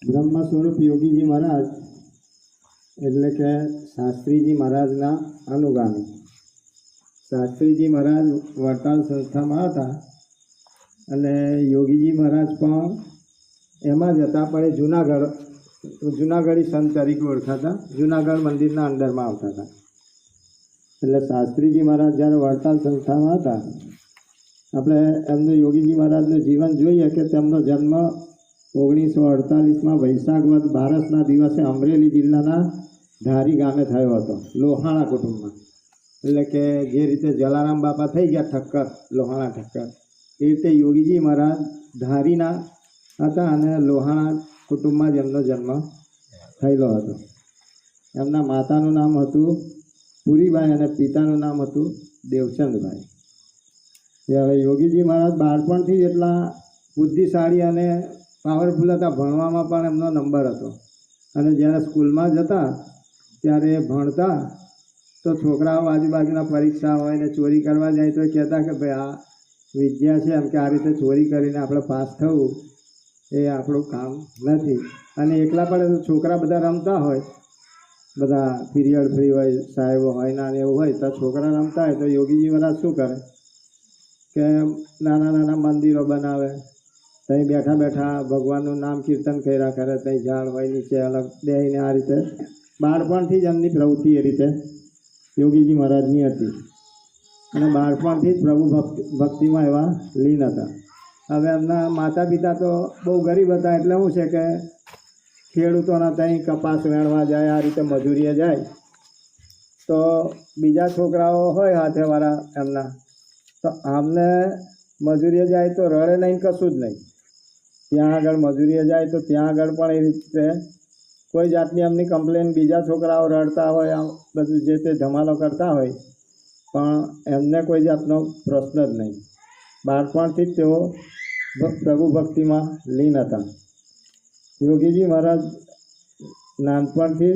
બ્રહ્મ સ્વરૂપ યોગીજી મહારાજ એટલે કે શાસ્ત્રીજી મહારાજના અનુગામી. શાસ્ત્રીજી મહારાજ વડતાલ સંસ્થામાં હતા અને યોગીજી મહારાજ પણ એમાં જ હતા, પણ એ જુનાગઢી સંત તરીકે ઓળખાતા, જુનાગઢ મંદિરના અંદરમાં આવતા હતા. એટલે શાસ્ત્રીજી મહારાજ જ્યારે વડતાલ સંસ્થામાં હતા, આપણે એમનું યોગીજી મહારાજનું જીવન જોઈએ કે તેમનો જન્મ 1948માં વૈશાખ વદ 12ના દિવસે અમરેલી જિલ્લાના ધારી ગામે થયો હતો, લોહાણા કુટુંબમાં. એટલે કે જે રીતે જલારામ બાપા થઈ ગયા ઠક્કર, લોહાણા ઠક્કર, એ રીતે યોગીજી મહારાજ ધારીના હતા અને લોહાણા કુટુંબમાં જ એમનો જન્મ થયેલો હતો. એમના માતાનું નામ હતું પુરીબાઈ અને પિતાનું નામ હતું દેવચંદભાઈ. હવે યોગીજી મહારાજ બાળપણથી જ એટલા બુદ્ધિશાળી અને પાવરફુલ હતા, ભણવામાં પણ એમનો નંબર હતો. અને જ્યારે સ્કૂલમાં જતા ત્યારે ભણતા તો છોકરાઓ આજુબાજુના પરીક્ષા હોય ને ચોરી કરવા જાય તો કહેતા કે ભાઈ આ વિદ્યા છે, એમ કે આ રીતે ચોરી કરીને આપણે પાસ થવું એ આપણું કામ નથી. અને એકલા પણ છોકરા બધા રમતા હોય, બધા પીરિયડ ફ્રી હોય, સાહેબો હોય ના એવું હોય તો છોકરા રમતા હોય તો યોગીજી મહારાજ શું કરે કે નાના નાના મંદિરો બનાવે, ત્યાં બેઠા બેઠા ભગવાનનું નામ કીર્તન કર્યા કરે, ત્યાં ઝાડ હોય નીચે અલગ બેસીને આ રીતે બાળપણથી જ એમની પ્રવૃત્તિ એ રીતે યોગીજી મહારાજની હતી. અને બાળપણથી જ પ્રભુ ભક્તિમાં એવા લીન હતા. હવે એમના માતા પિતા તો બહુ ગરીબ હતા, એટલે શું છે કે ખેડૂતોના ત્યાં કપાસ વેણવા જાય, આ રીતે મજૂરીએ જાય. તો બીજા છોકરાઓ હોય હાથેવાળા એમના, તો આમને મજૂરીએ જાય તો રડે નહીં, કશું જ નહીં. ત્યાં આગળ મજૂરીએ જાય તો ત્યાં આગળ પણ એ રીતે કોઈ જાતની એમની કમ્પ્લેન, બીજા છોકરાઓ રડતા હોય, આમ બધું જે તે ધમાલો કરતા હોય, પણ એમને કોઈ જાતનો પ્રશ્ન જ નહીં. બાળપણથી જ તેઓ પ્રભુ ભક્તિમાં લીન હતા. યોગીજી મહારાજ નાનપણથી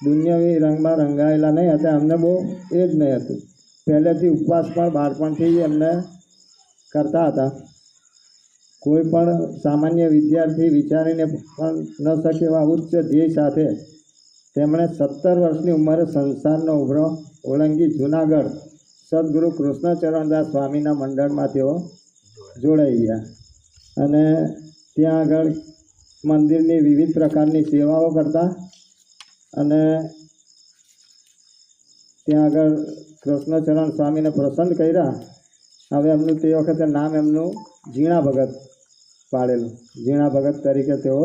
દુનિયાવી રંગમાં રંગાયેલા નહીં હતા, એમને બહુ એ જ નહીં હતું. પહેલેથી ઉપવાસ પણ બાળપણથી જ એમને કરતા હતા. કોઈ પણ સામાન્ય વિદ્યાર્થી વિચારીને પણ ન શકે એવા ઉચ્ચ ધ્યેય સાથે તેમણે 17 વર્ષની ઉંમરે સંસારનો ઉભરો ઓળંગી જૂનાગઢ સદગુરુ કૃષ્ણચરણદાસ સ્વામીના મંડળમાં તેઓ જોડાઈ ગયા અને ત્યાં આગળ મંદિરની વિવિધ પ્રકારની સેવાઓ કરતા અને ત્યાં આગળ કૃષ્ણચરણ સ્વામીને પ્રસન્ન કર્યા. હવે એમનું તે વખતે નામ એમનું ઝીણા ભગત પાડેલું, ઝીણા ભગત તરીકે તેઓ